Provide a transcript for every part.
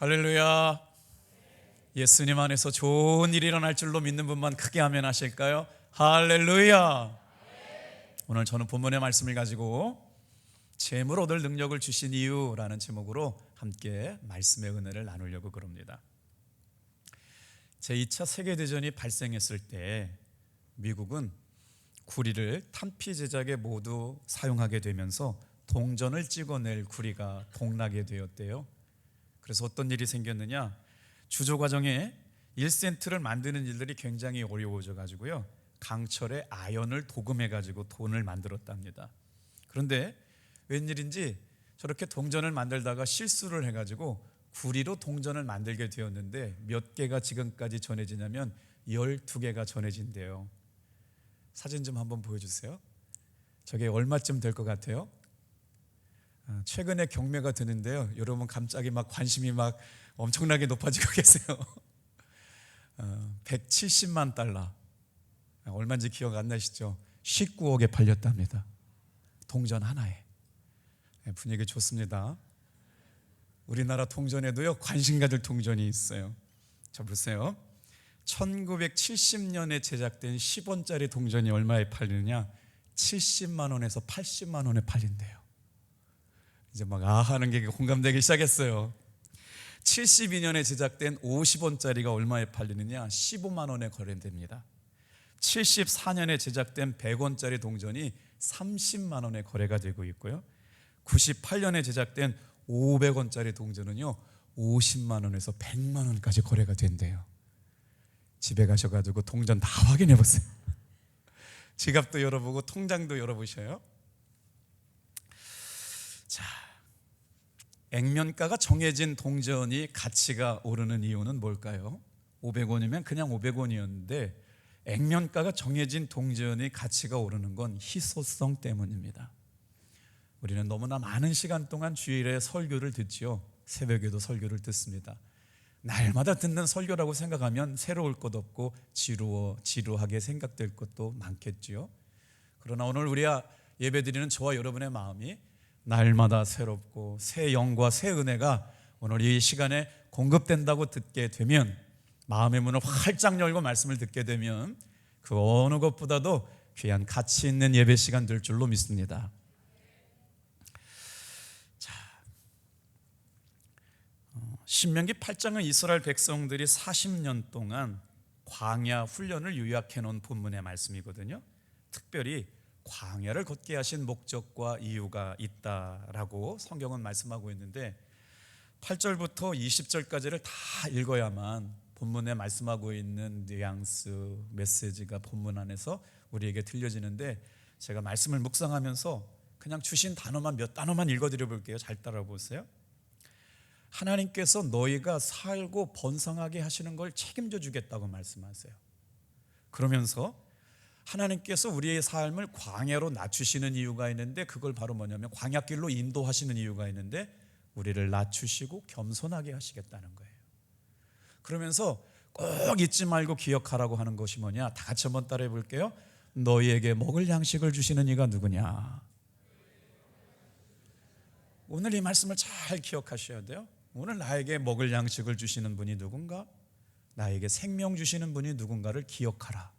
할렐루야. 예수님 안에서 좋은 일이 일어날 줄로 믿는 분만 크게 아멘 하실까요? 할렐루야. 오늘 저는 본문의 말씀을 가지고 재물 얻을 능력을 주신 이유라는 제목으로 함께 말씀의 은혜를 나누려고 그럽니다. 제2차 세계대전이 발생했을 때 미국은 구리를 탄피 제작에 모두 사용하게 되면서 동전을 찍어낼 구리가 동나게 되었대요. 그래서 어떤 일이 생겼느냐, 주조 과정에 1센트를 만드는 일들이 굉장히 어려워져 가지고요, 강철에 아연을 도금해 가지고 돈을 만들었답니다. 그런데 웬일인지 저렇게 동전을 만들다가 실수를 해 가지고 구리로 동전을 만들게 되었는데 몇 개가 지금까지 전해지냐면 12개가 전해진대요. 사진 좀 한번 보여주세요. 저게 얼마쯤 될 것 같아요? 최근에 경매가 드는데요, 여러분 갑자기 막 관심이 막 엄청나게 높아지고 계세요. 170만 달러, 얼마인지 기억 안 나시죠? 19억에 팔렸답니다. 동전 하나에. 분위기 좋습니다. 우리나라 동전에도요, 관심 가질 동전이 있어요. 자, 보세요. 1970년에 제작된 10원짜리 동전이 얼마에 팔리느냐? 70만 원에서 80만 원에 팔린대요. 이제 막 하는 게 공감되기 시작했어요. 72년에 제작된 50원짜리가 얼마에 팔리느냐? 15만 원에 거래됩니다. 74년에 제작된 100원짜리 동전이 30만 원에 거래가 되고 있고요, 98년에 제작된 500원짜리 동전은요 50만 원에서 100만 원까지 거래가 된대요. 집에 가셔가지고 동전 다 확인해 보세요. 지갑도 열어보고 통장도 열어보셔요. 자, 액면가가 정해진 동전이 가치가 오르는 이유는 뭘까요? 500원이면 그냥 500원이었는데 액면가가 정해진 동전이 가치가 오르는 건 희소성 때문입니다. 우리는 너무나 많은 시간 동안 주일에 설교를 듣지요. 새벽에도 설교를 듣습니다. 날마다 듣는 설교라고 생각하면 새로울 것 없고 지루하게 생각될 것도 많겠지요. 그러나 오늘 우리가 예배드리는 저와 여러분의 마음이 날마다 새롭고 새 영과 새 은혜가 오늘 이 시간에 공급된다고 듣게 되면, 마음의 문을 활짝 열고 말씀을 듣게 되면 그 어느 것보다도 귀한 가치 있는 예배 시간 될 줄로 믿습니다. 자, 신명기 8장은 이스라엘 백성들이 40년 동안 광야 훈련을 요약해 놓은 본문의 말씀이거든요. 특별히 광야를 걷게 하신 목적과 이유가 있다라고 성경은 말씀하고 있는데, 8절부터 20절까지를 다 읽어야만 본문에 말씀하고 있는 뉘앙스, 메시지가 본문 안에서 우리에게 들려지는데, 제가 말씀을 묵상하면서 그냥 주신 단어만 몇 단어만 읽어드려 볼게요. 잘 따라 보세요. 하나님께서 너희가 살고 번성하게 하시는 걸 책임져 주겠다고 말씀하세요. 그러면서 하나님께서 우리의 삶을 광야로 낮추시는 이유가 있는데, 그걸 바로 뭐냐면 광야길로 인도하시는 이유가 있는데, 우리를 낮추시고 겸손하게 하시겠다는 거예요. 그러면서 꼭 잊지 말고 기억하라고 하는 것이 뭐냐? 다 같이 한번 따라해 볼게요. 너희에게 먹을 양식을 주시는 이가 누구냐? 오늘 이 말씀을 잘 기억하셔야 돼요. 오늘 나에게 먹을 양식을 주시는 분이 누군가? 나에게 생명 주시는 분이 누군가를 기억하라.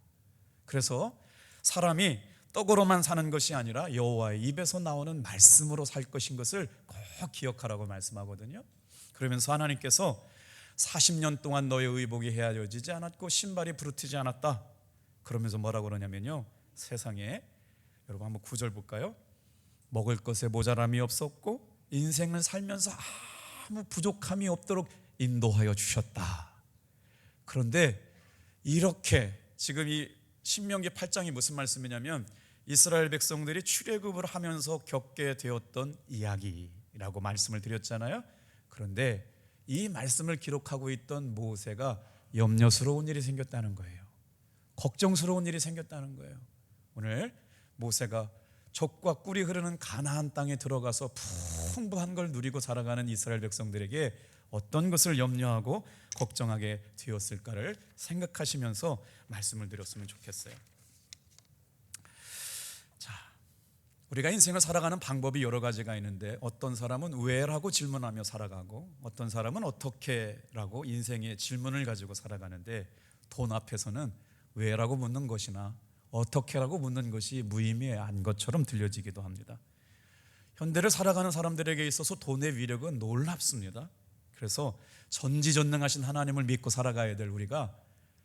그래서 사람이 떡으로만 사는 것이 아니라 여호와의 입에서 나오는 말씀으로 살 것인 것을 꼭 기억하라고 말씀하거든요. 그러면서 하나님께서 40년 동안 너의 의복이 헤어지지 않았고 신발이 부르트지 않았다. 그러면서 뭐라고 그러냐면요, 세상에, 여러분 한번 9절 볼까요? 먹을 것에 모자람이 없었고 인생을 살면서 아무 부족함이 없도록 인도하여 주셨다. 그런데 이렇게 지금 이 신명기 8장이 무슨 말씀이냐면, 이스라엘 백성들이 출애굽을 하면서 겪게 되었던 이야기라고 말씀을 드렸잖아요. 그런데 이 말씀을 기록하고 있던 모세가 염려스러운 일이 생겼다는 거예요. 걱정스러운 일이 생겼다는 거예요. 오늘 모세가 젖과 꿀이 흐르는 가나안 땅에 들어가서 풍부한 걸 누리고 살아가는 이스라엘 백성들에게 어떤 것을 염려하고 걱정하게 되었을까를 생각하시면서 말씀을 드렸으면 좋겠어요. 자, 우리가 인생을 살아가는 방법이 여러 가지가 있는데 어떤 사람은 왜라고 질문하며 살아가고 어떤 사람은 어떻게라고 인생의 질문을 가지고 살아가는데 돈 앞에서는 왜라고 묻는 것이나 어떻게라고 묻는 것이 무의미한 것처럼 들려지기도 합니다. 현대를 살아가는 사람들에게 있어서 돈의 위력은 놀랍습니다. 그래서 전지전능하신 하나님을 믿고 살아가야 될 우리가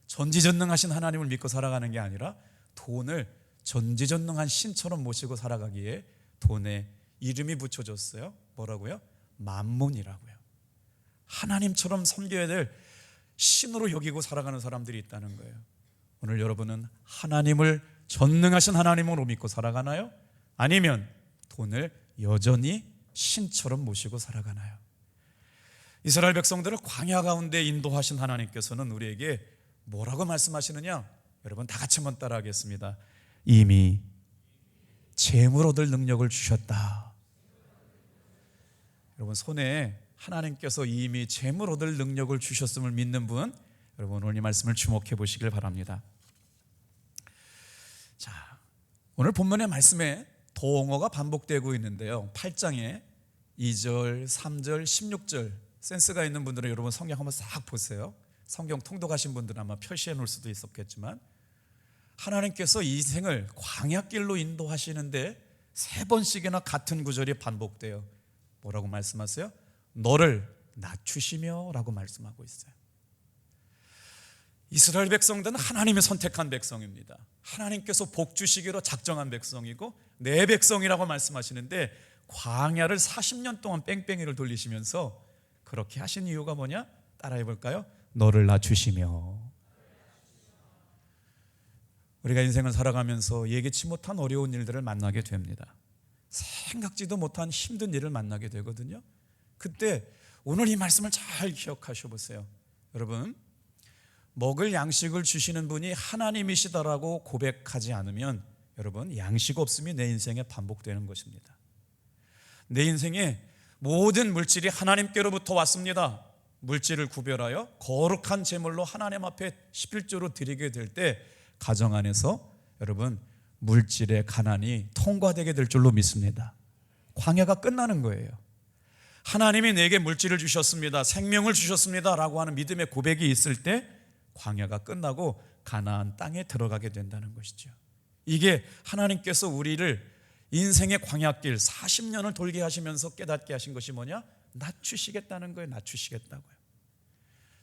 전지전능하신 하나님을 믿고 살아가는 게 아니라 돈을 전지전능한 신처럼 모시고 살아가기에 돈에 이름이 붙여졌어요. 뭐라고요? 만몬이라고요. 하나님처럼 섬겨야 될 신으로 여기고 살아가는 사람들이 있다는 거예요. 오늘 여러분은 하나님을 전능하신 하나님으로 믿고 살아가나요? 아니면 돈을 여전히 신처럼 모시고 살아가나요? 이스라엘 백성들을 광야 가운데 인도하신 하나님께서는 우리에게 뭐라고 말씀하시느냐? 여러분 다 같이 한번 따라하겠습니다. 이미 재물 얻을 능력을 주셨다. 여러분 손에 하나님께서 이미 재물 얻을 능력을 주셨음을 믿는 분, 여러분 오늘 이 말씀을 주목해 보시길 바랍니다. 자, 오늘 본문의 말씀에 동어가 반복되고 있는데요, 8장에 2절, 3절, 16절 센스가 있는 분들은 여러분 성경 한번 싹 보세요. 성경 통독하신 분들은 아마 표시해 놓을 수도 있었겠지만 하나님께서 인생을 광야길로 인도하시는데 3번씩이나 같은 구절이 반복돼요. 뭐라고 말씀하세요? 너를 낮추시며 라고 말씀하고 있어요. 이스라엘 백성들은 하나님이 선택한 백성입니다. 하나님께서 복 주시기로 작정한 백성이고 내 백성이라고 말씀하시는데 광야를 40년 동안 뺑뺑이를 돌리시면서 그렇게 하신 이유가 뭐냐? 따라해 볼까요? 너를 낮추시며. 우리가 인생을 살아가면서 예기치 못한 어려운 일들을 만나게 됩니다. 생각지도 못한 힘든 일을 만나게 되거든요. 그때 오늘 이 말씀을 잘 기억하셔 보세요. 여러분, 먹을 양식을 주시는 분이 하나님이시다라고 고백하지 않으면 여러분 양식 없음이 내 인생에 반복되는 것입니다. 내 인생에 모든 물질이 하나님께로부터 왔습니다. 물질을 구별하여 거룩한 제물로 하나님 앞에 11조로 드리게 될 때 가정 안에서 여러분 물질의 가난이 통과되게 될 줄로 믿습니다. 광야가 끝나는 거예요. 하나님이 내게 물질을 주셨습니다, 생명을 주셨습니다 라고 하는 믿음의 고백이 있을 때 광야가 끝나고 가나안 땅에 들어가게 된다는 것이죠. 이게 하나님께서 우리를 인생의 광야길 40년을 돌게 하시면서 깨닫게 하신 것이 뭐냐? 낮추시겠다는 거예요. 낮추시겠다고요.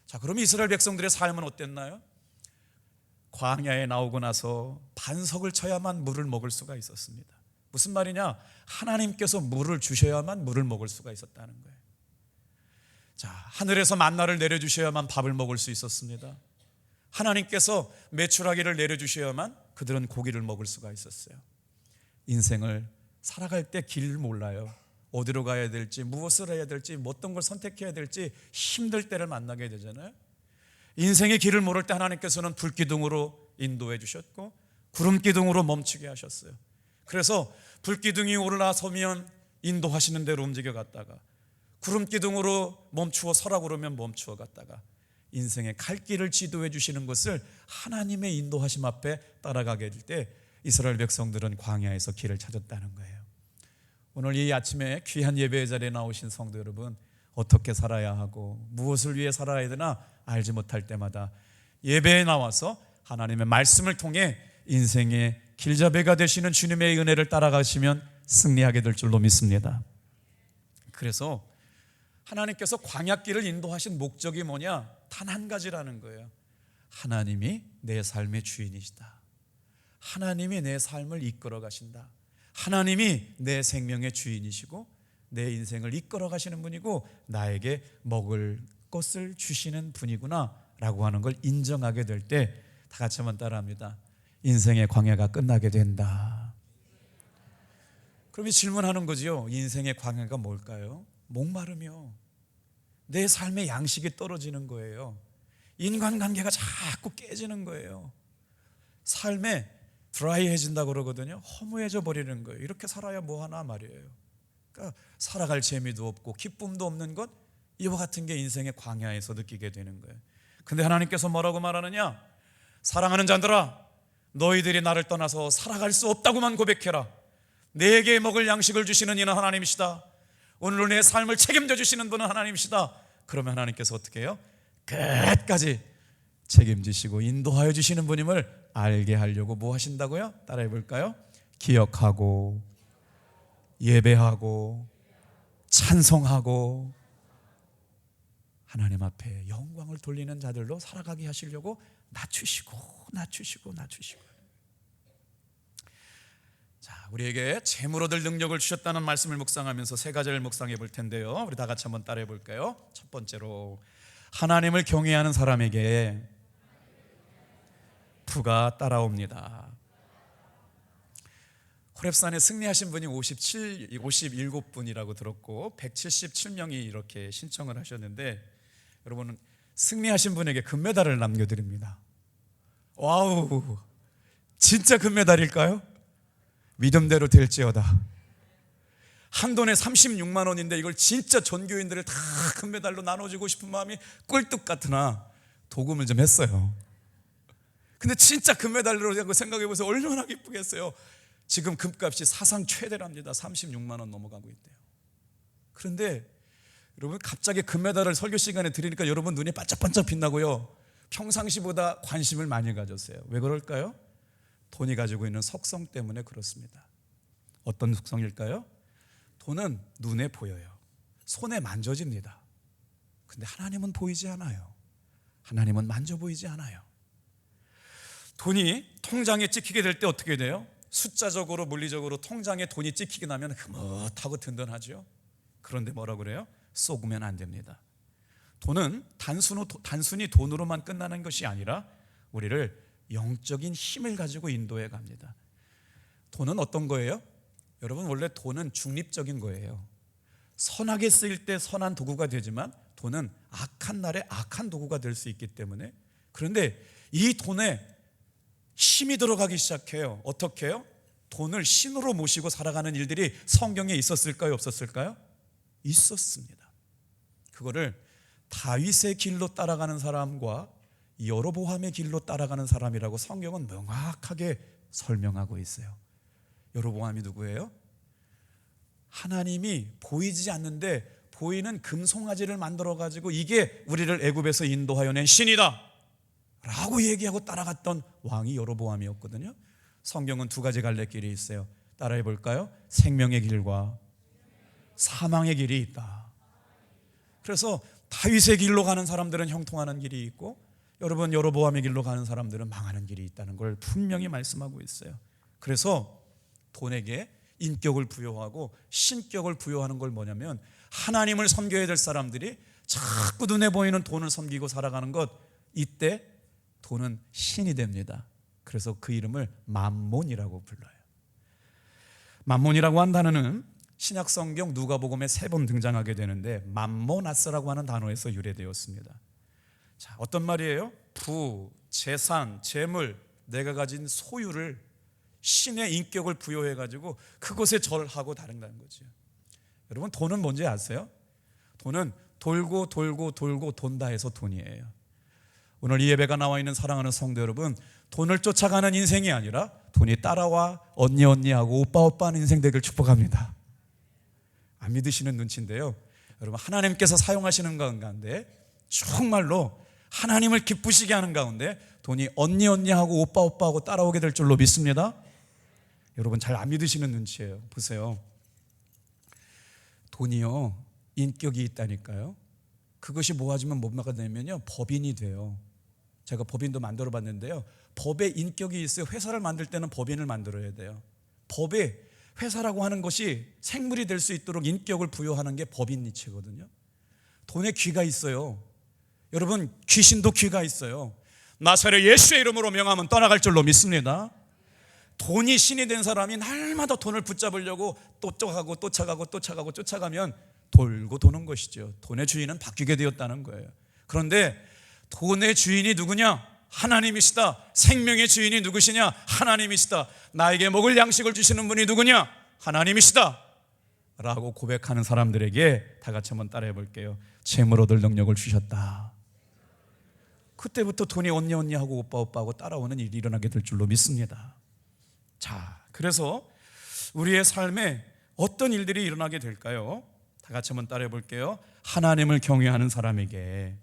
자, 그럼 이스라엘 백성들의 삶은 어땠나요? 광야에 나오고 나서 반석을 쳐야만 물을 먹을 수가 있었습니다. 무슨 말이냐? 하나님께서 물을 주셔야만 물을 먹을 수가 있었다는 거예요. 자, 하늘에서 만나를 내려주셔야만 밥을 먹을 수 있었습니다. 하나님께서 메추라기를 내려주셔야만 그들은 고기를 먹을 수가 있었어요. 인생을 살아갈 때 길 몰라요. 어디로 가야 될지, 무엇을 해야 될지, 어떤 걸 선택해야 될지 힘들 때를 만나게 되잖아요. 인생의 길을 모를 때 하나님께서는 불기둥으로 인도해 주셨고 구름기둥으로 멈추게 하셨어요. 그래서 불기둥이 올라서면 인도하시는 대로 움직여 갔다가 구름기둥으로 멈추어 서라 그러면 멈추어 갔다가 인생의 갈 길을 지도해 주시는 것을 하나님의 인도하심 앞에 따라가게 될 때 이스라엘 백성들은 광야에서 길을 찾았다는 거예요. 오늘 이 아침에 귀한 예배의 자리에 나오신 성도 여러분, 어떻게 살아야 하고 무엇을 위해 살아야 되나 알지 못할 때마다 예배에 나와서 하나님의 말씀을 통해 인생의 길잡이가 되시는 주님의 은혜를 따라가시면 승리하게 될 줄로 믿습니다. 그래서 하나님께서 광야길을 인도하신 목적이 뭐냐? 단 한 가지라는 거예요. 하나님이 내 삶의 주인이시다. 하나님이 내 삶을 이끌어 가신다. 하나님이 내 생명의 주인이시고 내 인생을 이끌어 가시는 분이고 나에게 먹을 것을 주시는 분이구나 라고 하는 걸 인정하게 될 때 다 같이 한번 따라합니다. 인생의 광야가 끝나게 된다. 그럼 이 질문하는 거지요. 인생의 광야가 뭘까요? 목마르며 내 삶의 양식이 떨어지는 거예요. 인간관계가 자꾸 깨지는 거예요. 삶에 드라이해진다고 그러거든요. 허무해져 버리는 거예요. 이렇게 살아야 뭐하나 말이에요. 그러니까 살아갈 재미도 없고 기쁨도 없는 것, 이와 같은 게 인생의 광야에서 느끼게 되는 거예요. 근데 하나님께서 뭐라고 말하느냐? 사랑하는 자들아, 너희들이 나를 떠나서 살아갈 수 없다고만 고백해라. 내게 먹을 양식을 주시는 이는 하나님이시다. 오늘 내 삶을 책임져 주시는 분은 하나님이시다. 그러면 하나님께서 어떻게 해요? 끝까지 책임지시고 인도하여 주시는 분임을 알게 하려고 뭐 하신다고요? 따라해 볼까요? 기억하고 예배하고 찬송하고 하나님 앞에 영광을 돌리는 자들로 살아가게 하시려고 낮추시고. 자, 우리에게 재물 얻을 능력을 주셨다는 말씀을 묵상하면서 세 가지를 묵상해 볼 텐데요, 우리 다 같이 한번 따라해 볼까요? 첫 번째로, 하나님을 경외하는 사람에게 부가 따라옵니다. 호렙산에 승리하신 분이 57분이라고 들었고 177명이 이렇게 신청을 하셨는데, 여러분 승리하신 분에게 금메달을 남겨드립니다. 와우, 진짜 금메달일까요? 믿음대로 될지어다. 한돈에 36만 원인데 이걸 진짜 전교인들을 다 금메달로 나눠주고 싶은 마음이 꿀뚝 같으나 도금을 좀 했어요. 근데 진짜 금메달로 생각해보세요. 얼마나 기쁘겠어요. 지금 금값이 사상 최대랍니다. 36만 원 넘어가고 있대요. 그런데 여러분, 갑자기 금메달을 설교 시간에 드리니까 여러분 눈이 반짝반짝 빛나고요, 평상시보다 관심을 많이 가졌어요. 왜 그럴까요? 돈이 가지고 있는 속성 때문에 그렇습니다. 어떤 속성일까요? 돈은 눈에 보여요. 손에 만져집니다. 근데 하나님은 보이지 않아요. 하나님은 만져 보이지 않아요. 돈이 통장에 찍히게 될 때 어떻게 돼요? 숫자적으로 물리적으로 통장에 돈이 찍히게 나면 흐뭇하고 든든하죠. 그런데 뭐라고 그래요? 쏘으면 안 됩니다. 돈은 단순히 돈으로만 끝나는 것이 아니라 우리를 영적인 힘을 가지고 인도해 갑니다. 돈은 어떤 거예요? 여러분, 원래 돈은 중립적인 거예요. 선하게 쓰일 때 선한 도구가 되지만 돈은 악한 날에 악한 도구가 될 수 있기 때문에, 그런데 이 돈에 힘이 들어가기 시작해요. 어떻게 해요? 돈을 신으로 모시고 살아가는 일들이 성경에 있었을까요? 없었을까요? 있었습니다. 그거를 다윗의 길로 따라가는 사람과 여로보암의 길로 따라가는 사람이라고 성경은 명확하게 설명하고 있어요. 여로보암이 누구예요? 하나님이 보이지 않는데 보이는 금송아지를 만들어 가지고 이게 우리를 애굽에서 인도하여 낸 신이다 라고 얘기하고 따라갔던 왕이 여로보암이었거든요. 성경은 두 가지 갈래길이 있어요. 따라해 볼까요? 생명의 길과 사망의 길이 있다. 그래서 다윗의 길로 가는 사람들은 형통하는 길이 있고, 여러분 여로보암의 길로 가는 사람들은 망하는 길이 있다는 걸 분명히 말씀하고 있어요. 그래서 돈에게 인격을 부여하고 신격을 부여하는 걸 뭐냐면, 하나님을 섬겨야 될 사람들이 자꾸 눈에 보이는 돈을 섬기고 살아가는 것, 이때 돈은 신이 됩니다. 그래서 그 이름을 맘몬이라고 불러요. 맘몬이라고 한 단어는 신약 성경 누가복음에 3번 등장하게 되는데 맘모나스라고 하는 단어에서 유래되었습니다. 자, 어떤 말이에요? 부, 재산, 재물, 내가 가진 소유를 신의 인격을 부여해가지고 그것에 절하고 다른다는 거죠. 여러분, 돈은 뭔지 아세요? 돈은 돌고 돌고 돌고 돈다 해서 돈이에요. 오늘 이 예배가 나와 있는 사랑하는 성도 여러분, 돈을 쫓아가는 인생이 아니라 돈이 따라와 언니하고 오빠 하는 인생 되길 축복합니다. 안 믿으시는 눈치인데요, 여러분 하나님께서 사용하시는 가운데 정말로 하나님을 기쁘시게 하는 가운데 돈이 언니하고 오빠하고 따라오게 될 줄로 믿습니다. 여러분 잘 안 믿으시는 눈치예요. 보세요, 돈이요 인격이 있다니까요. 그것이 모아지면 뭐가 되냐면요, 법인이 돼요. 제가 법인도 만들어 봤는데요, 법에 인격이 있어요. 회사를 만들 때는 법인을 만들어야 돼요. 법에 회사라고 하는 것이 생물이 될 수 있도록 인격을 부여하는 게 법인이체거든요. 돈에 귀가 있어요. 여러분, 귀신도 귀가 있어요. 나사렛 예수의 이름으로 명하면 떠나갈 줄로 믿습니다. 돈이 신이 된 사람이 날마다 돈을 붙잡으려고 쫓아가면 돌고 도는 것이죠. 돈의 주인은 바뀌게 되었다는 거예요. 그런데 돈의 주인이 누구냐? 하나님이시다. 생명의 주인이 누구시냐? 하나님이시다. 나에게 먹을 양식을 주시는 분이 누구냐? 하나님이시다 라고 고백하는 사람들에게 다 같이 한번 따라해 볼게요. 재물 얻을 능력을 주셨다. 그때부터 돈이 언니하고 오빠하고 따라오는 일이 일어나게 될 줄로 믿습니다. 자, 그래서 우리의 삶에 어떤 일들이 일어나게 될까요? 다 같이 한번 따라해 볼게요. 하나님을 경외하는 사람에게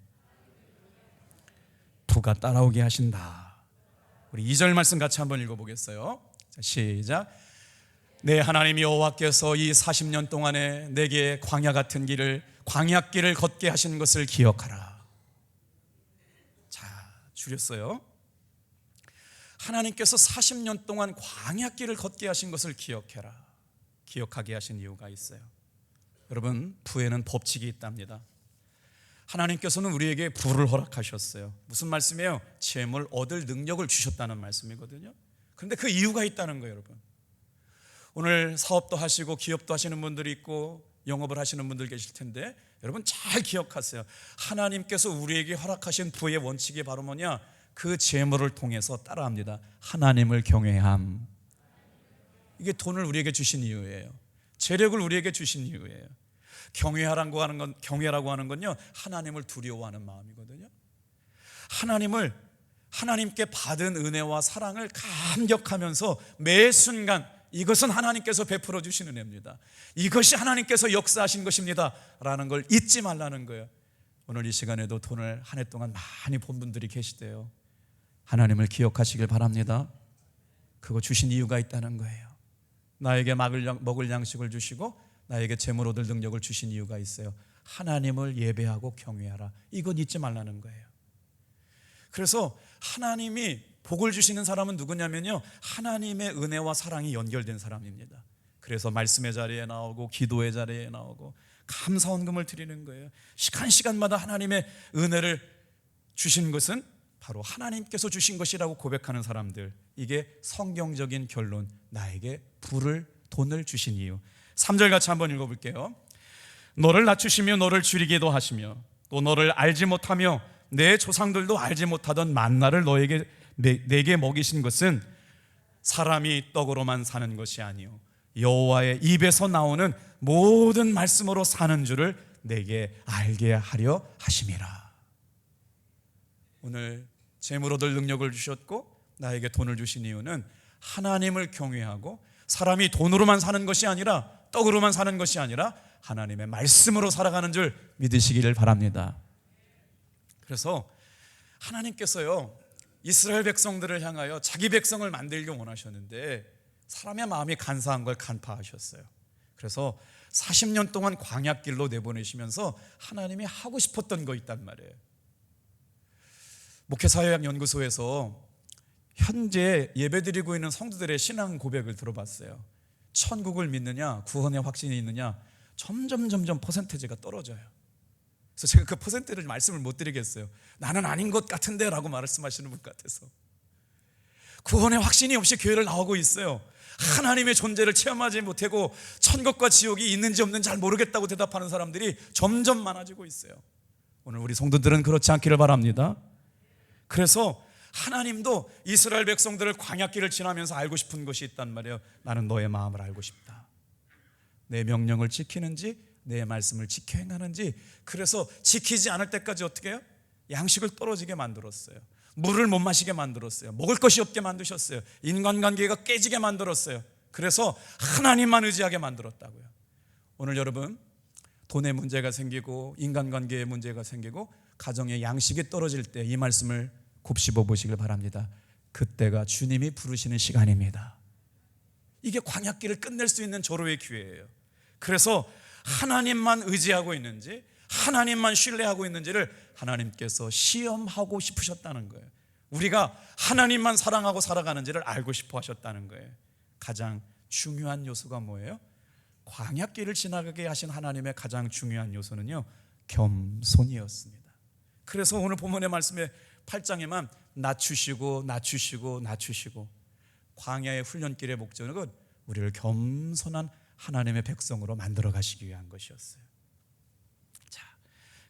부가 따라오게 하신다. 우리 2절 말씀 같이 한번 읽어보겠어요. 자, 시작. 내 하나님 여호와께서 이 40년 동안에 내게 광야 같은 길을, 광야길을 걷게 하신 것을 기억하라. 자, 줄였어요. 하나님께서 40년 동안 광야길을 걷게 하신 것을 기억해라. 기억하게 하신 이유가 있어요. 여러분, 부에는 법칙이 있답니다. 하나님께서는 우리에게 부를 허락하셨어요. 무슨 말씀이에요? 재물 얻을 능력을 주셨다는 말씀이거든요. 그런데 그 이유가 있다는 거예요, 여러분. 오늘 사업도 하시고 기업도 하시는 분들이 있고 영업을 하시는 분들 계실 텐데, 여러분 잘 기억하세요. 하나님께서 우리에게 허락하신 부의 원칙이 바로 뭐냐? 그 재물을 통해서 따라합니다. 하나님을 경외함. 이게 돈을 우리에게 주신 이유예요. 재력을 우리에게 주신 이유예요. 경외라고 하는 건요, 하나님을 두려워하는 마음이거든요. 하나님께 받은 은혜와 사랑을 감격하면서 매 순간 이것은 하나님께서 베풀어 주신 은혜입니다. 이것이 하나님께서 역사하신 것입니다 라는 걸 잊지 말라는 거예요. 오늘 이 시간에도 돈을 한 해 동안 많이 본 분들이 계시대요. 하나님을 기억하시길 바랍니다. 그거 주신 이유가 있다는 거예요. 나에게 먹을 양식을 주시고 나에게 재물 얻을 능력을 주신 이유가 있어요. 하나님을 예배하고 경외하라. 이건 잊지 말라는 거예요. 그래서 하나님이 복을 주시는 사람은 누구냐면요, 하나님의 은혜와 사랑이 연결된 사람입니다. 그래서 말씀의 자리에 나오고 기도의 자리에 나오고 감사원금을 드리는 거예요. 시간마다 하나님의 은혜를 주신 것은 바로 하나님께서 주신 것이라고 고백하는 사람들, 이게 성경적인 결론, 나에게 돈을 주신 이유. 3절 같이 한번 읽어볼게요. 너를 낮추시며 너를 줄이기도 하시며 또 너를 알지 못하며 내 조상들도 알지 못하던 만나를 내게 먹이신 것은 사람이 떡으로만 사는 것이 아니요 여호와의 입에서 나오는 모든 말씀으로 사는 줄을 내게 알게 하려 하심이라. 오늘 재물 얻을 능력을 주셨고 나에게 돈을 주신 이유는 하나님을 경외하고 사람이 돈으로만 사는 것이 아니라, 떡으로만 사는 것이 아니라 하나님의 말씀으로 살아가는 줄 믿으시기를 바랍니다. 그래서 하나님께서요, 이스라엘 백성들을 향하여 자기 백성을 만들기 원하셨는데 사람의 마음이 간사한 걸 간파하셨어요. 그래서 40년 동안 광야길로 내보내시면서 하나님이 하고 싶었던 거 있단 말이에요. 목회사회학연구소에서 현재 예배드리고 있는 성도들의 신앙 고백을 들어봤어요. 천국을 믿느냐, 구원의 확신이 있느냐, 점점 퍼센테이지가 떨어져요. 그래서 제가 그 퍼센트를 말씀을 못 드리겠어요. 나는 아닌 것 같은데 라고 말씀하시는 분 같아서. 구원의 확신이 없이 교회를 나오고 있어요. 하나님의 존재를 체험하지 못하고 천국과 지옥이 있는지 없는지 잘 모르겠다고 대답하는 사람들이 점점 많아지고 있어요. 오늘 우리 성도들은 그렇지 않기를 바랍니다. 그래서 하나님도 이스라엘 백성들을 광야길을 지나면서 알고 싶은 것이 있단 말이에요. 나는 너의 마음을 알고 싶다. 내 명령을 지키는지 내 말씀을 지켜 행하는지. 그래서 지키지 않을 때까지 어떻게 해요? 양식을 떨어지게 만들었어요. 물을 못 마시게 만들었어요. 먹을 것이 없게 만드셨어요. 인간관계가 깨지게 만들었어요. 그래서 하나님만 의지하게 만들었다고요. 오늘 여러분, 돈의 문제가 생기고 인간관계의 문제가 생기고 가정의 양식이 떨어질 때 이 말씀을 곱씹어 보시길 바랍니다. 그때가 주님이 부르시는 시간입니다. 이게 광야길을 끝낼 수 있는 절호의 기회예요. 그래서 하나님만 의지하고 있는지 하나님만 신뢰하고 있는지를 하나님께서 시험하고 싶으셨다는 거예요. 우리가 하나님만 사랑하고 살아가는지를 알고 싶어 하셨다는 거예요. 가장 중요한 요소가 뭐예요? 광야길을 지나가게 하신 하나님의 가장 중요한 요소는요, 겸손이었습니다. 그래서 오늘 본문의 말씀에 8장에만 낮추시고 광야의 훈련길의 목적은 우리를 겸손한 하나님의 백성으로 만들어 가시기 위한 것이었어요. 자,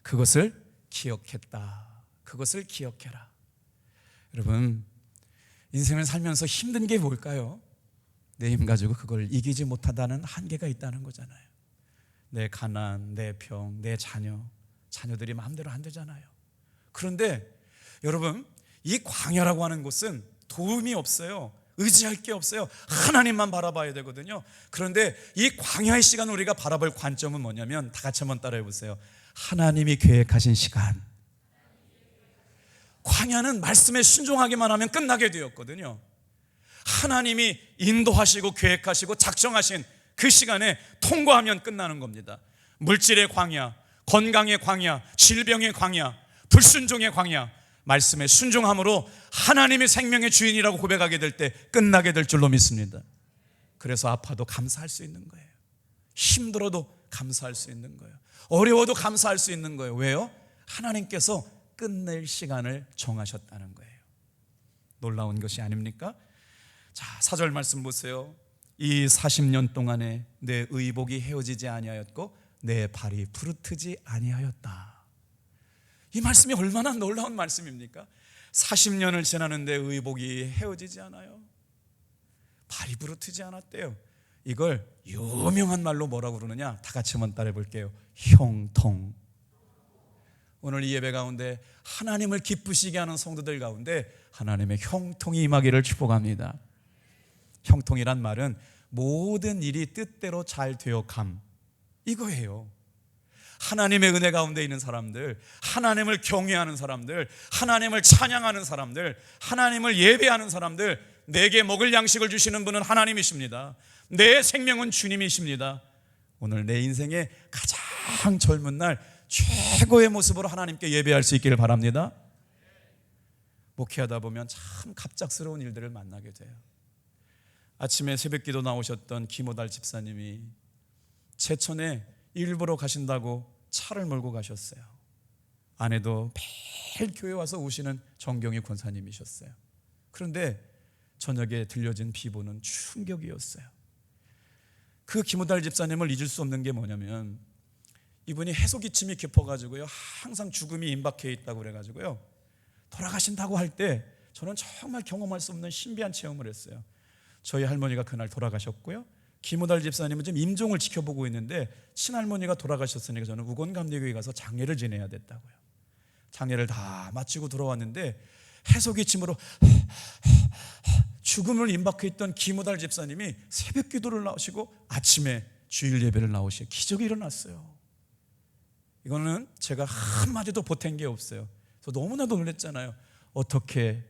그것을 기억했다. 그것을 기억해라. 여러분, 인생을 살면서 힘든 게 뭘까요? 내 힘 가지고 그걸 이기지 못하다는 한계가 있다는 거잖아요. 내 가난, 내 병, 내 자녀들이 마음대로 안 되잖아요. 그런데 여러분, 이 광야라고 하는 곳은 도움이 없어요. 의지할 게 없어요. 하나님만 바라봐야 되거든요. 그런데 이 광야의 시간을 우리가 바라볼 관점은 뭐냐면, 다 같이 한번 따라해 보세요. 하나님이 계획하신 시간. 광야는 말씀에 순종하기만 하면 끝나게 되었거든요. 하나님이 인도하시고 계획하시고 작정하신 그 시간에 통과하면 끝나는 겁니다. 물질의 광야, 건강의 광야, 질병의 광야, 불순종의 광야, 말씀에 순종함으로 하나님이 생명의 주인이라고 고백하게 될 때 끝나게 될 줄로 믿습니다. 그래서 아파도 감사할 수 있는 거예요. 힘들어도 감사할 수 있는 거예요. 어려워도 감사할 수 있는 거예요. 왜요? 하나님께서 끝낼 시간을 정하셨다는 거예요. 놀라운 것이 아닙니까? 자, 4절 말씀 보세요. 이 40년 동안에 내 의복이 헤어지지 아니하였고 내 발이 부르트지 아니하였다. 이 말씀이 얼마나 놀라운 말씀입니까? 40년을 지나는데 의복이 헤어지지 않아요. 발이 부르트지 않았대요. 이걸 유명한 말로 뭐라고 그러느냐? 다 같이 한번 따라해 볼게요. 형통. 오늘 이 예배 가운데 하나님을 기쁘시게 하는 성도들 가운데 하나님의 형통이 임하기를 축복합니다. 형통이란 말은 모든 일이 뜻대로 잘 되어감, 이거예요. 하나님의 은혜 가운데 있는 사람들, 하나님을 경외하는 사람들, 하나님을 찬양하는 사람들, 하나님을 예배하는 사람들, 내게 먹을 양식을 주시는 분은 하나님이십니다. 내 생명은 주님이십니다. 오늘 내 인생의 가장 젊은 날 최고의 모습으로 하나님께 예배할 수 있기를 바랍니다. 목회하다 보면 참 갑작스러운 일들을 만나게 돼요. 아침에 새벽기도 나오셨던 김호달 집사님이 제천에 일부러 가신다고 차를 몰고 가셨어요. 아내도 매일 교회 와서 오시는 정경희 권사님이셨어요. 그런데 저녁에 들려진 비보는 충격이었어요. 그 김호달 집사님을 잊을 수 없는 게 뭐냐면, 이분이 해소기침이 깊어가지고요, 항상 죽음이 임박해 있다고 그래가지고요, 돌아가신다고 할 때 저는 정말 경험할 수 없는 신비한 체험을 했어요. 저희 할머니가 그날 돌아가셨고요, 김호달 집사님은 지금 임종을 지켜보고 있는데 친할머니가 돌아가셨으니까 저는 우건감리교회 가서 장례를 지내야 됐다고요. 장례를 다 마치고 돌아왔는데 해소기침으로 죽음을 임박해 있던 김호달 집사님이 새벽 기도를 나오시고 아침에 주일 예배를 나오시고 기적이 일어났어요. 이거는 제가 한마디도 보탠 게 없어요. 저 너무나도 놀랐잖아요. 어떻게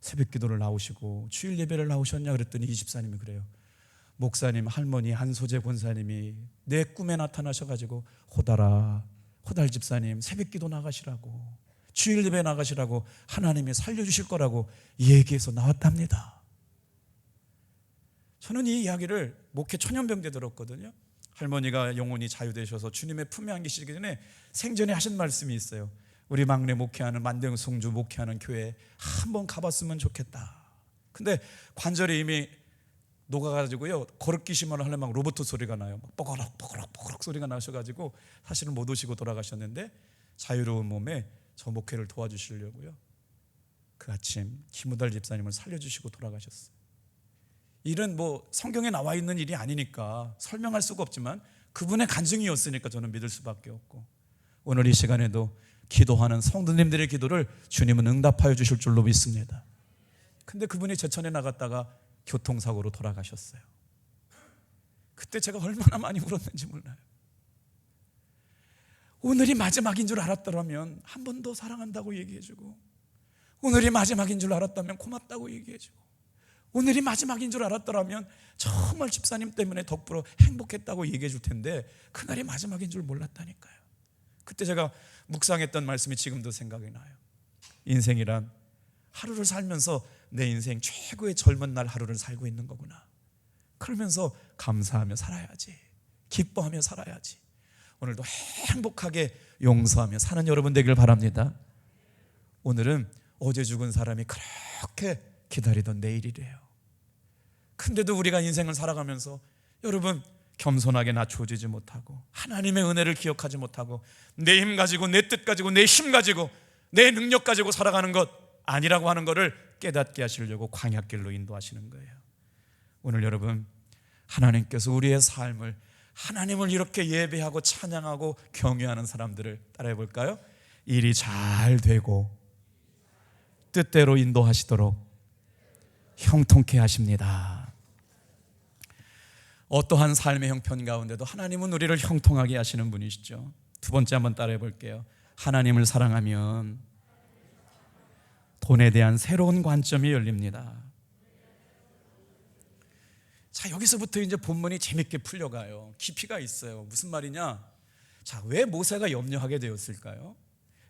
새벽 기도를 나오시고 주일 예배를 나오셨냐 그랬더니 이 집사님이 그래요. 목사님, 할머니, 한소재 권사님이 내 꿈에 나타나셔가지고 호달 집사님 새벽 기도 나가시라고, 주일 예배 나가시라고 하나님이 살려주실 거라고 얘기해서 나왔답니다. 저는 이 이야기를 목회 초년병 때 들었거든요. 할머니가 영혼이 자유되셔서 주님의 품에 안기시기 전에 생전에 하신 말씀이 있어요. 우리 막내 목회하는 만등송주 목회하는 교회 한번 가봤으면 좋겠다. 근데 관절이 이미 녹아가지고요, 걸음기 심을 하려면 막 로봇 소리가 나요. 막 뻐그럭 소리가 나셔가지고 사실은 못 오시고 돌아가셨는데, 자유로운 몸에 저 목회를 도와주시려고요, 그 아침 김우달 집사님을 살려주시고 돌아가셨어요. 일은 뭐 성경에 나와 있는 일이 아니니까 설명할 수가 없지만 그분의 간증이었으니까 저는 믿을 수밖에 없고, 오늘 이 시간에도 기도하는 성도님들의 기도를 주님은 응답하여 주실 줄로 믿습니다. 근데 그분이 제천에 나갔다가 교통사고로 돌아가셨어요. 그때 제가 얼마나 많이 울었는지 몰라요. 오늘이 마지막인 줄 알았더라면 한 번 더 사랑한다고 얘기해주고, 오늘이 마지막인 줄 알았다면 고맙다고 얘기해주고, 오늘이 마지막인 줄 알았더라면 정말 집사님 때문에 덕분으로 행복했다고 얘기해 줄 텐데 그날이 마지막인 줄 몰랐다니까요. 그때 제가 묵상했던 말씀이 지금도 생각이 나요. 인생이란 하루를 살면서 내 인생 최고의 젊은 날 하루를 살고 있는 거구나. 그러면서 감사하며 살아야지, 기뻐하며 살아야지, 오늘도 행복하게 용서하며 사는 여러분 되길 바랍니다. 오늘은 어제 죽은 사람이 그렇게 기다리던 내일이래요. 근데도 우리가 인생을 살아가면서 여러분 겸손하게 낮춰지지 못하고 하나님의 은혜를 기억하지 못하고 내 힘 가지고 내 뜻 가지고 내 힘 가지고 내 능력 가지고 살아가는 것 아니라고 하는 것을 깨닫게 하시려고 광야길로 인도하시는 거예요. 오늘 여러분, 하나님께서 우리의 삶을, 하나님을 이렇게 예배하고 찬양하고 경외하는 사람들을 따라해 볼까요? 일이 잘 되고 뜻대로 인도하시도록 형통케 하십니다. 어떠한 삶의 형편 가운데도 하나님은 우리를 형통하게 하시는 분이시죠. 두 번째 한번 따라해 볼게요. 하나님을 사랑하면 돈에 대한 새로운 관점이 열립니다. 자, 여기서부터 이제 본문이 재밌게 풀려가요. 깊이가 있어요. 무슨 말이냐? 자, 왜 모세가 염려하게 되었을까요?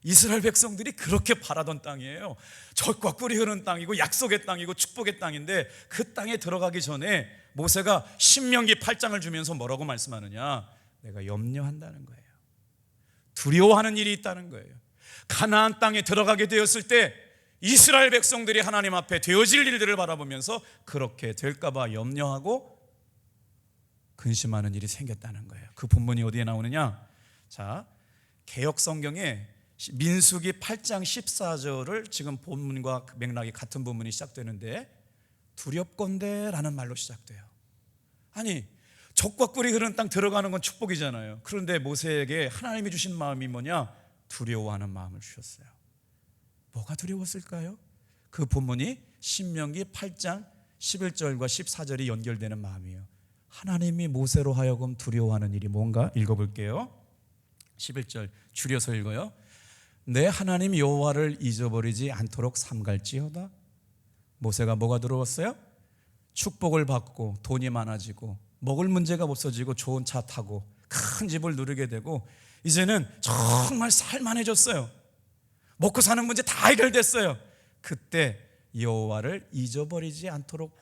이스라엘 백성들이 그렇게 바라던 땅이에요. 젖과 꿀이 흐르는 땅이고 약속의 땅이고 축복의 땅인데 그 땅에 들어가기 전에 모세가 신명기 8장을 주면서 뭐라고 말씀하느냐? 내가 염려한다는 거예요. 두려워하는 일이 있다는 거예요. 가나안 땅에 들어가게 되었을 때 이스라엘 백성들이 하나님 앞에 되어질 일들을 바라보면서 그렇게 될까 봐 염려하고 근심하는 일이 생겼다는 거예요. 그 본문이 어디에 나오느냐? 자, 개역 성경에 민수기 8장 14절을 지금 본문과 맥락이 같은 본문이 시작되는데 두렵건대 라는 말로 시작돼요. 아니, 젖과 꿀이 흐르는 땅 들어가는 건 축복이잖아요. 그런데 모세에게 하나님이 주신 마음이 뭐냐? 두려워하는 마음을 주셨어요. 뭐가 두려웠을까요? 그 본문이 신명기 8장 11절과 14절이 연결되는 마음이에요. 하나님이 모세로 하여금 두려워하는 일이 뭔가 읽어볼게요. 11절 줄여서 읽어요. 내 하나님 여호와를 잊어버리지 않도록 삼갈지어다. 모세가 뭐가 두려웠어요? 축복을 받고 돈이 많아지고 먹을 문제가 없어지고 좋은 차 타고 큰 집을 누리게 되고 이제는 정말 살만해졌어요. 먹고 사는 문제 다 해결됐어요. 그때 여호와를 잊어버리지 않도록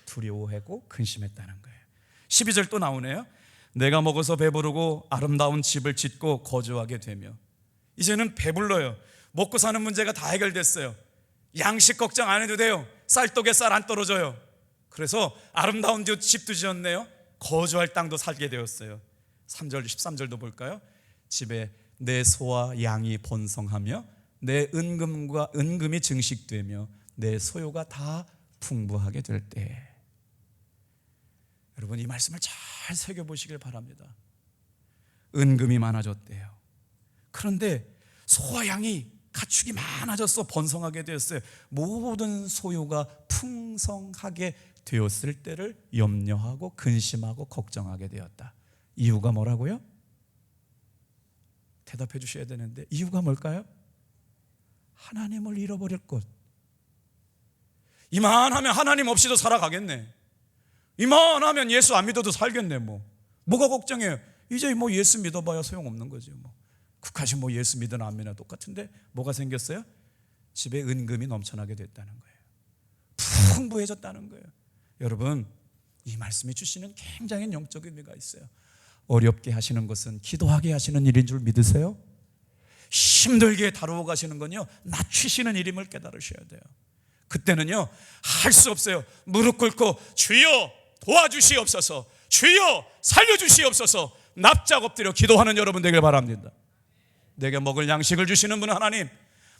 두려워하고 근심했다는 거예요. 12절 또 나오네요. 내가 먹어서 배부르고 아름다운 집을 짓고 거주하게 되며 이제는 배불러요. 먹고 사는 문제가 다 해결됐어요. 양식 걱정 안 해도 돼요. 쌀떡에 쌀 안 떨어져요. 그래서 아름다운 집도 지었네요. 거주할 땅도 살게 되었어요. 3절 13절도 볼까요? 집에 내 소와 양이 번성하며 내 은금이 증식되며 내 소유가 다 풍부하게 될 때. 여러분 이 말씀을 잘 새겨보시길 바랍니다. 은금이 많아졌대요. 그런데 소와 양이 가축이 많아졌어. 번성하게 되었어요. 모든 소유가 풍성하게 되었을 때를 염려하고 근심하고 걱정하게 되었다. 이유가 뭐라고요? 대답해 주셔야 되는데 이유가 뭘까요? 하나님을 잃어버릴 것. 이만하면 하나님 없이도 살아가겠네. 이만하면 예수 안 믿어도 살겠네. 뭐가 걱정해요? 이제 예수 믿어봐야 소용없는 거죠. 그까지 예수 믿으나 안 믿으나 똑같은데 뭐가 생겼어요? 집에 은금이 넘쳐나게 됐다는 거예요. 풍부해졌다는 거예요. 여러분 이 말씀이 주시는 굉장히 영적 의미가 있어요. 어렵게 하시는 것은 기도하게 하시는 일인 줄 믿으세요? 힘들게 다루어 가시는 건요 낮추시는 일임을 깨달으셔야 돼요. 그때는요 할 수 없어요. 무릎 꿇고 주여 도와주시옵소서, 주여 살려주시옵소서 납작 엎드려 기도하는 여러분 되길 바랍니다. 내게 먹을 양식을 주시는 분은 하나님,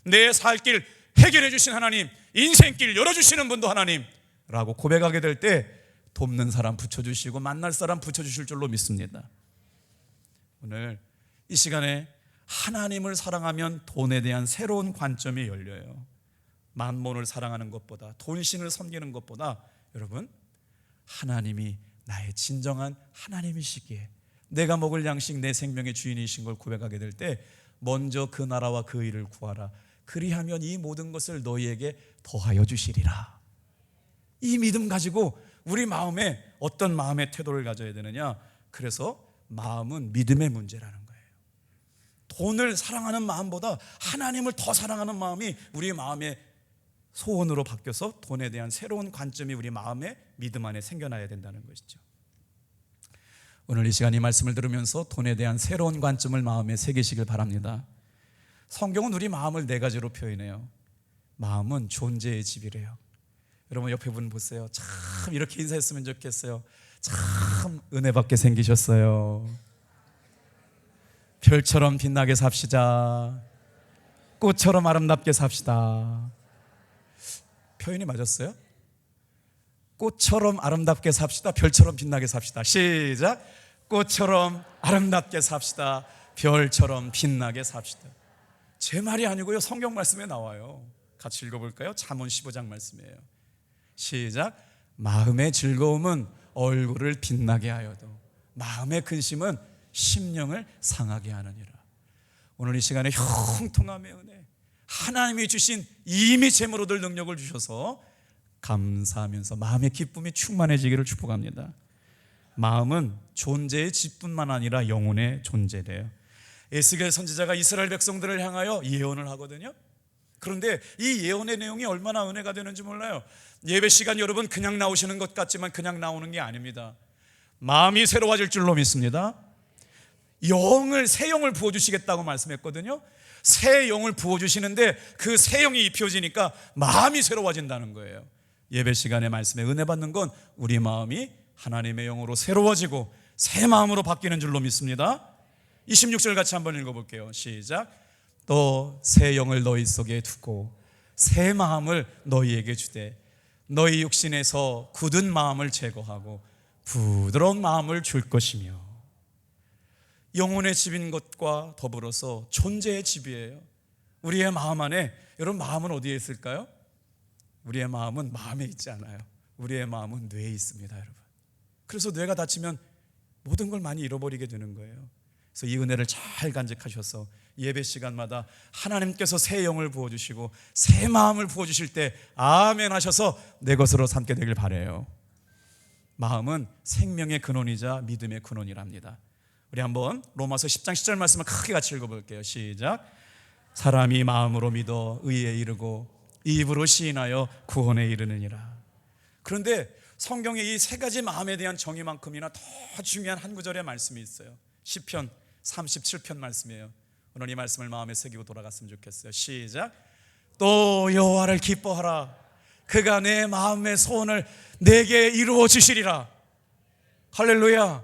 내 살 길 해결해 주신 하나님, 인생길 열어주시는 분도 하나님 라고 고백하게 될 때 돕는 사람 붙여주시고 만날 사람 붙여주실 줄로 믿습니다. 오늘 이 시간에 하나님을 사랑하면 돈에 대한 새로운 관점이 열려요. 만몬을 사랑하는 것보다, 돈신을 섬기는 것보다 여러분 하나님이 나의 진정한 하나님이시기에 내가 먹을 양식 내 생명의 주인이신 걸 고백하게 될 때 먼저 그 나라와 그 일을 구하라. 그리하면 이 모든 것을 너희에게 더하여 주시리라. 이 믿음 가지고 우리 마음에 어떤 마음의 태도를 가져야 되느냐? 그래서 마음은 믿음의 문제라는 거예요. 돈을 사랑하는 마음보다 하나님을 더 사랑하는 마음이 우리 마음의 소원으로 바뀌어서 돈에 대한 새로운 관점이 우리 마음의 믿음 안에 생겨나야 된다는 것이죠. 오늘 이 시간 이 말씀을 들으면서 돈에 대한 새로운 관점을 마음에 새기시길 바랍니다. 성경은 우리 마음을 네 가지로 표현해요. 마음은 존재의 집이래요. 여러분 옆에 분 보세요. 참 이렇게 인사했으면 좋겠어요. 참 은혜 받게 생기셨어요. 별처럼 빛나게 삽시다. 꽃처럼 아름답게 삽시다. 표현이 맞았어요? 꽃처럼 아름답게 삽시다. 별처럼 빛나게 삽시다. 시작. 꽃처럼 아름답게 삽시다. 별처럼 빛나게 삽시다. 제 말이 아니고요 성경 말씀에 나와요. 같이 읽어볼까요? 잠언 15장 말씀이에요. 시작. 마음의 즐거움은 얼굴을 빛나게 하여도 마음의 근심은 심령을 상하게 하느니라. 오늘 이 시간에 형통함의 은혜, 하나님이 주신 이미 제물 얻을 능력을 주셔서 감사하면서 마음의 기쁨이 충만해지기를 축복합니다. 마음은 존재의 집뿐만 아니라 영혼의 존재래요. 에스겔 선지자가 이스라엘 백성들을 향하여 예언을 하거든요. 그런데 이 예언의 내용이 얼마나 은혜가 되는지 몰라요. 예배 시간 여러분 그냥 나오시는 것 같지만 그냥 나오는 게 아닙니다. 마음이 새로워질 줄로 믿습니다. 새 영을 부어주시겠다고 말씀했거든요. 새 영을 부어주시는데 그 새 영이 입혀지니까 마음이 새로워진다는 거예요. 예배 시간에 말씀에 은혜 받는 건 우리 마음이 하나님의 영으로 새로워지고 새 마음으로 바뀌는 줄로 믿습니다. 26절 같이 한번 읽어볼게요. 시작. 또 새 영을 너희 속에 두고 새 마음을 너희에게 주되 너희 육신에서 굳은 마음을 제거하고 부드러운 마음을 줄 것이며. 영혼의 집인 것과 더불어서 존재의 집이에요. 우리의 마음 안에, 여러분 마음은 어디에 있을까요? 우리의 마음은 마음에 있지 않아요. 우리의 마음은 뇌에 있습니다, 여러분. 그래서 뇌가 다치면 모든 걸 많이 잃어버리게 되는 거예요. 그래서 이 은혜를 잘 간직하셔서 예배 시간마다 하나님께서 새 영을 부어주시고 새 마음을 부어주실 때 아멘 하셔서 내 것으로 삼게 되길 바라요. 마음은 생명의 근원이자 믿음의 근원이랍니다. 우리 한번 로마서 10장 10절 말씀을 크게 같이 읽어볼게요. 시작. 사람이 마음으로 믿어 의에 이르고 입으로 시인하여 구원에 이르느니라. 그런데 성경에 이 세 가지 마음에 대한 정의만큼이나 더 중요한 한 구절의 말씀이 있어요. 시편 37편 말씀이에요. 오늘 이 말씀을 마음에 새기고 돌아갔으면 좋겠어요. 시작. 또 여호와를 기뻐하라. 그가 내 마음의 소원을 내게 이루어 주시리라. 할렐루야.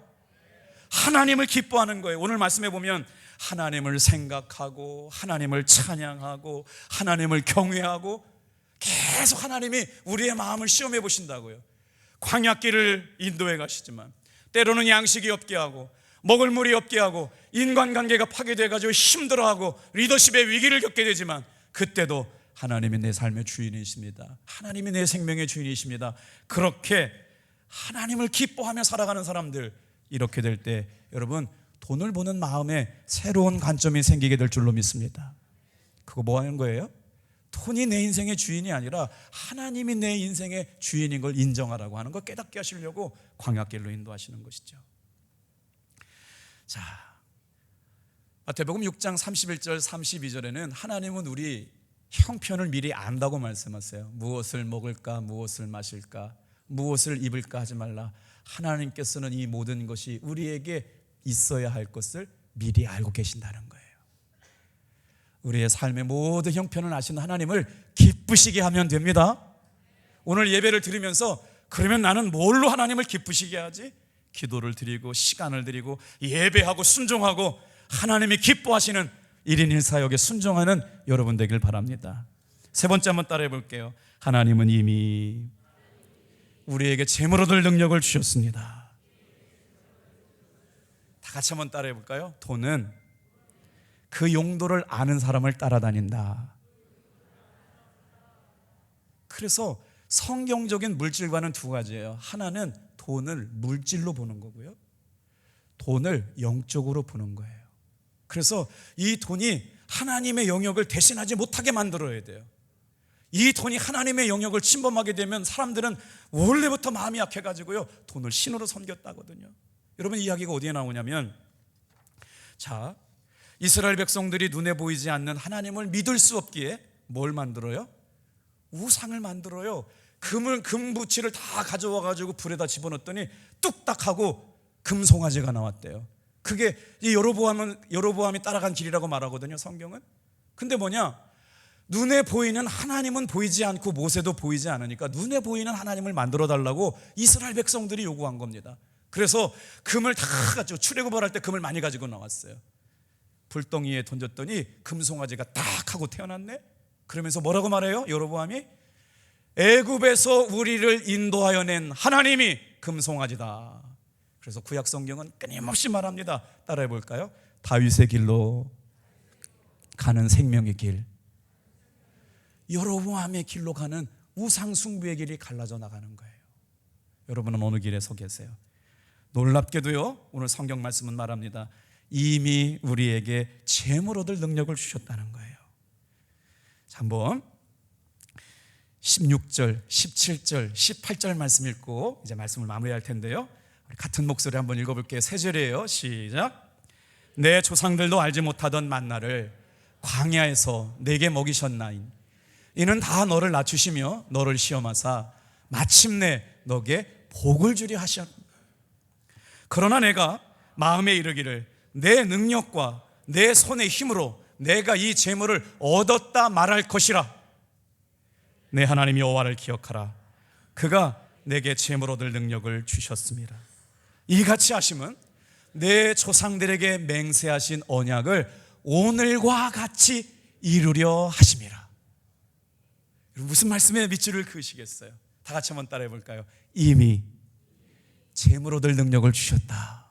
하나님을 기뻐하는 거예요. 오늘 말씀해 보면 하나님을 생각하고 하나님을 찬양하고 하나님을 경외하고 계속 하나님이 우리의 마음을 시험해 보신다고요. 광야길을 인도해 가시지만 때로는 양식이 없게 하고 먹을 물이 없게 하고 인간관계가 파괴돼가지고 힘들어하고 리더십의 위기를 겪게 되지만 그때도 하나님이 내 삶의 주인이십니다. 하나님이 내 생명의 주인이십니다. 그렇게 하나님을 기뻐하며 살아가는 사람들, 이렇게 될 때 여러분 돈을 보는 마음에 새로운 관점이 생기게 될 줄로 믿습니다. 그거 뭐 하는 거예요? 돈이 내 인생의 주인이 아니라 하나님이 내 인생의 주인인 걸 인정하라고 하는 거 깨닫게 하시려고 광야길로 인도하시는 것이죠. 자, 마태복음 6장 31절 32절에는 하나님은 우리 형편을 미리 안다고 말씀하세요. 무엇을 먹을까, 무엇을 마실까, 무엇을 입을까 하지 말라. 하나님께서는 이 모든 것이 우리에게 있어야 할 것을 미리 알고 계신다는 거예요. 우리의 삶의 모든 형편을 아시는 하나님을 기쁘시게 하면 됩니다. 오늘 예배를 드리면서 그러면 나는 뭘로 하나님을 기쁘시게 하지? 기도를 드리고 시간을 드리고 예배하고 순종하고 하나님이 기뻐하시는 1인 1사역에 순종하는 여러분 되길 바랍니다. 세 번째 한번 따라해 볼게요. 하나님은 이미 우리에게 재물 얻을 능력을 주셨습니다. 다 같이 한번 따라해 볼까요? 돈은 그 용도를 아는 사람을 따라다닌다. 그래서 성경적인 물질과는 두 가지예요. 하나는 돈을 물질로 보는 거고요, 돈을 영적으로 보는 거예요. 그래서 이 돈이 하나님의 영역을 대신하지 못하게 만들어야 돼요. 이 돈이 하나님의 영역을 침범하게 되면 사람들은 원래부터 마음이 약해가지고요 돈을 신으로 섬겼다거든요. 여러분, 이 이야기가 어디에 나오냐면, 자, 이스라엘 백성들이 눈에 보이지 않는 하나님을 믿을 수 없기에 뭘 만들어요? 우상을 만들어요. 금부치를 다 가져와가지고 불에다 집어넣었더니 뚝딱하고 금송아지가 나왔대요. 그게 이 여로보암이 따라간 길이라고 말하거든요, 성경은. 근데 뭐냐? 눈에 보이는 하나님은 보이지 않고 모세도 보이지 않으니까 눈에 보이는 하나님을 만들어 달라고 이스라엘 백성들이 요구한 겁니다. 그래서 금을 다 가지고, 출애굽을 할 때 금을 많이 가지고 나왔어요. 불덩이에 던졌더니 금송아지가 딱 하고 태어났네. 그러면서 뭐라고 말해요? 여로보암이 애굽에서 우리를 인도하여 낸 하나님이 금송아지다. 그래서 구약 성경은 끊임없이 말합니다. 따라해 볼까요? 다윗의 길로 가는 생명의 길, 여로보암의 길로 가는 우상 숭배의 길이 갈라져 나가는 거예요. 여러분은 어느 길에 서 계세요? 놀랍게도요, 오늘 성경 말씀은 말합니다. 이미 우리에게 재물 얻을 능력을 주셨다는 거예요. 자, 한번 16절, 17절, 18절 말씀 읽고 이제 말씀을 마무리할 텐데요, 우리 같은 목소리 한번 읽어볼게요. 세 절이에요. 시작. 내 조상들도 알지 못하던 만나를 광야에서 내게 먹이셨나인. 이는 다 너를 낮추시며 너를 시험하사 마침내 너게 복을 주려 하셨. 그러나 내가 마음에 이르기를 내 능력과 내 손의 힘으로 내가 이 재물을 얻었다 말할 것이라. 내 하나님 여호와를 기억하라. 그가 내게 재물 얻을 능력을 주셨습니다. 이같이 하심은 내 조상들에게 맹세하신 언약을 오늘과 같이 이루려 하심이라. 무슨 말씀에 밑줄을 그으시겠어요? 다 같이 한번 따라해 볼까요? 이미 재물 얻을 능력을 주셨다.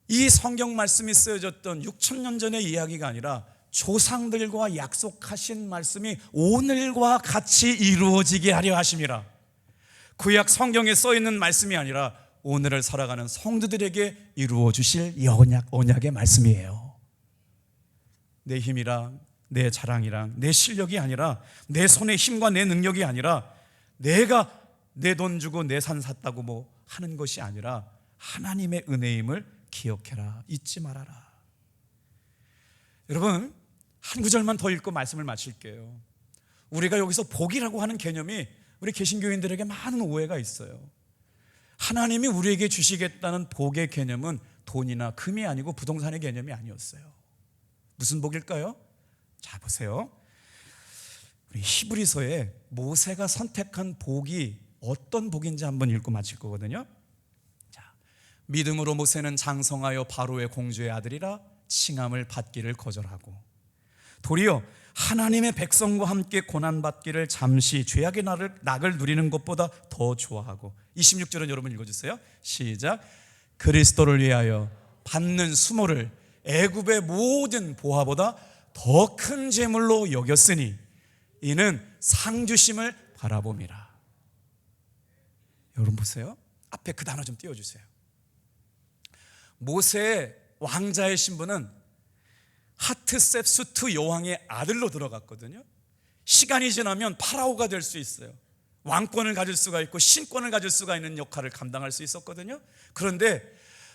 이 성경 말씀이 쓰여졌던 6,000년 전의 이야기가 아니라 조상들과 약속하신 말씀이 오늘과 같이 이루어지게 하려 하심이라. 구약 성경에 써있는 말씀이 아니라 오늘을 살아가는 성도들에게 이루어 주실 언약의 말씀이에요. 내 힘이랑 내 자랑이랑 내 실력이 아니라, 내 손의 힘과 내 능력이 아니라, 내가 내 돈 주고 내 산 샀다고 뭐 하는 것이 아니라 하나님의 은혜임을 기억해라. 잊지 말아라. 여러분, 한 구절만 더 읽고 말씀을 마칠게요. 우리가 여기서 복이라고 하는 개념이 우리 개신교인들에게 많은 오해가 있어요. 하나님이 우리에게 주시겠다는 복의 개념은 돈이나 금이 아니고 부동산의 개념이 아니었어요. 무슨 복일까요? 자, 보세요. 우리 히브리서에 모세가 선택한 복이 어떤 복인지 한번 읽고 마칠 거거든요. 자, 믿음으로 모세는 장성하여 바로의 공주의 아들이라 칭함을 받기를 거절하고 도리어 하나님의 백성과 함께 고난받기를 잠시 죄악의 낙을 누리는 것보다 더 좋아하고. 26절은 여러분 읽어주세요. 시작. 그리스도를 위하여 받는 수모를 애굽의 모든 보화보다 더 큰 재물로 여겼으니 이는 상 주심을 바라봄이라. 여러분 보세요. 앞에 그 단어 좀 띄워주세요. 모세의 왕자의 신분은 하트셉수트 여왕의 아들로 들어갔거든요. 시간이 지나면 파라오가 될 수 있어요. 왕권을 가질 수가 있고 신권을 가질 수가 있는 역할을 감당할 수 있었거든요. 그런데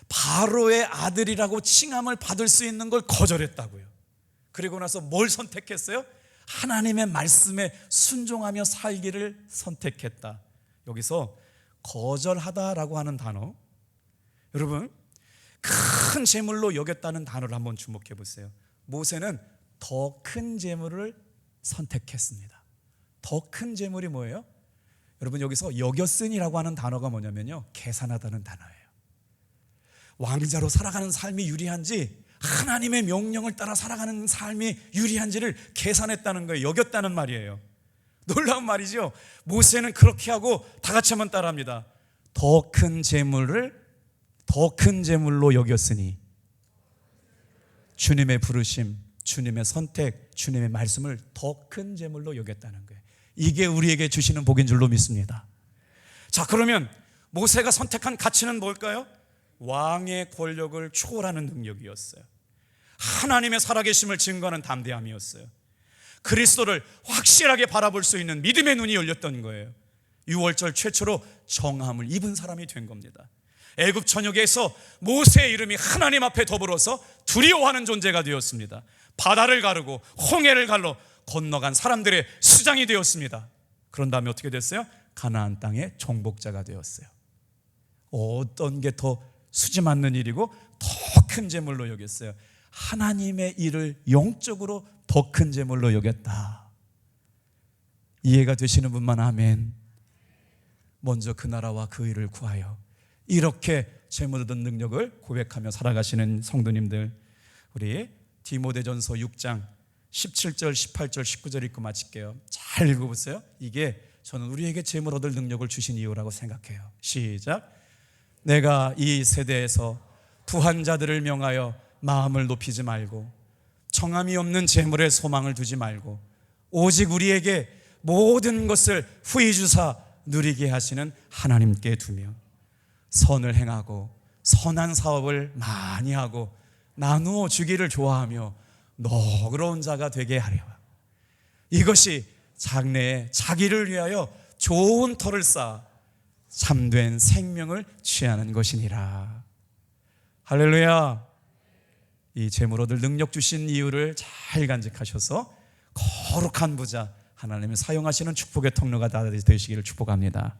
바로의 아들이라고 칭함을 받을 수 있는 걸 거절했다고요. 그리고 나서 뭘 선택했어요? 하나님의 말씀에 순종하며 살기를 선택했다. 여기서 거절하다라고 하는 단어, 여러분 큰 재물로 여겼다는 단어를 한번 주목해 보세요. 모세는 더 큰 재물을 선택했습니다. 더 큰 재물이 뭐예요? 여러분 여기서 여겼으니라고 하는 단어가 뭐냐면요, 계산하다는 단어예요. 왕자로 살아가는 삶이 유리한지 하나님의 명령을 따라 살아가는 삶이 유리한지를 계산했다는 거예요. 여겼다는 말이에요. 놀라운 말이죠. 모세는 그렇게 하고 다 같이 한번 따라합니다. 더 큰 재물을 더 큰 재물로 여겼으니 주님의 부르심, 주님의 선택, 주님의 말씀을 더 큰 재물로 여겼다는 거예요. 이게 우리에게 주시는 복인 줄로 믿습니다. 자, 그러면 모세가 선택한 가치는 뭘까요? 왕의 권력을 초월하는 능력이었어요. 하나님의 살아계심을 증거하는 담대함이었어요. 그리스도를 확실하게 바라볼 수 있는 믿음의 눈이 열렸던 거예요. 6월절 최초로 정함을 입은 사람이 된 겁니다. 애굽 전역에서 모세의 이름이 하나님 앞에 더불어서 두려워하는 존재가 되었습니다. 바다를 가르고 홍해를 갈러 건너간 사람들의 수장이 되었습니다. 그런 다음에 어떻게 됐어요? 가나안 땅의 정복자가 되었어요. 어떤 게 더 수지 맞는 일이고 더 큰 재물로 여겼어요? 하나님의 일을 영적으로 더 큰 재물로 여겼다. 이해가 되시는 분만 아멘. 먼저 그 나라와 그 일을 구하여 이렇게 재물 얻은 능력을 고백하며 살아가시는 성도님들, 우리 디모데전서 6장 17절, 18절, 19절 읽고 마칠게요. 잘 읽어보세요. 이게 저는 우리에게 재물 얻을 능력을 주신 이유라고 생각해요. 시작. 내가 이 세대에서 부한 자들을 명하여 마음을 높이지 말고 정함이 없는 재물에 소망을 두지 말고 오직 우리에게 모든 것을 후히 주사 누리게 하시는 하나님께 두며 선을 행하고 선한 사업을 많이 하고 나누어 주기를 좋아하며 너그러운 자가 되게 하려. 이것이 장래에 자기를 위하여 좋은 터를 쌓아 참된 생명을 취하는 것이니라. 할렐루야. 이 재물 얻을 능력 주신 이유를 잘 간직하셔서 거룩한 부자, 하나님의 사용하시는 축복의 통로가 다 되시기를 축복합니다.